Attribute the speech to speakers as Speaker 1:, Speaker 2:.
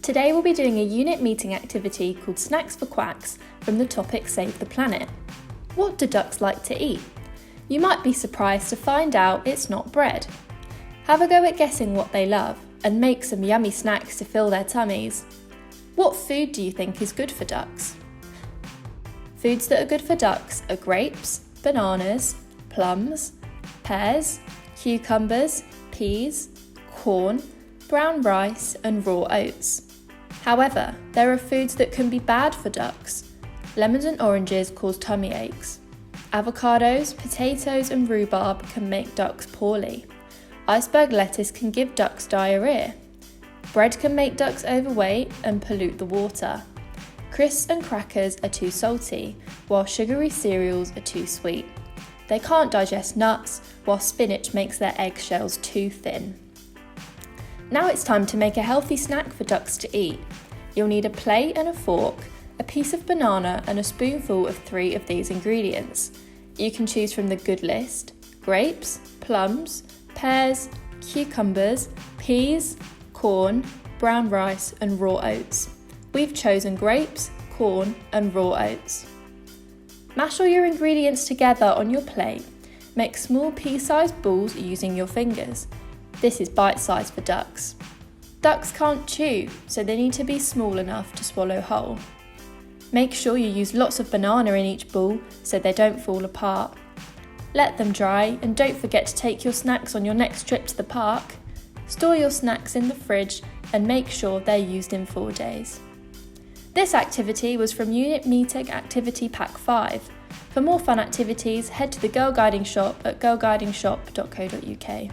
Speaker 1: Today we'll be doing a unit meeting activity called Snacks for Quacks from the topic Save the Planet. What do ducks like to eat? You might be surprised to find out it's not bread. Have a go at guessing what they love and make some yummy snacks to fill their tummies. What food do you think is good for ducks? Foods that are good for ducks are grapes, bananas, plums, pears, cucumbers, peas, corn, brown rice and raw oats. However, there are foods that can be bad for ducks. Lemons and oranges cause tummy aches. Avocados, potatoes and rhubarb can make ducks poorly. Iceberg lettuce can give ducks diarrhea. Bread can make ducks overweight and pollute the water. Crisps and crackers are too salty, while sugary cereals are too sweet. They can't digest nuts, while spinach makes their eggshells too thin. Now it's time to make a healthy snack for ducks to eat. You'll need a plate and a fork, a piece of banana and a spoonful of 3 of these ingredients. You can choose from the good list: grapes, plums, pears, cucumbers, peas, corn, brown rice and raw oats. We've chosen grapes, corn and raw oats. Mash all your ingredients together on your plate. Make small pea-sized balls using your fingers. This is bite-sized for ducks. Ducks can't chew, so they need to be small enough to swallow whole. Make sure you use lots of banana in each ball so they don't fall apart. Let them dry and don't forget to take your snacks on your next trip to the park. Store your snacks in the fridge and make sure they're used in 4 days. This activity was from Unit Meeting Activity Pack 5. For more fun activities, head to the Girlguiding shop at girlguidingshop.co.uk.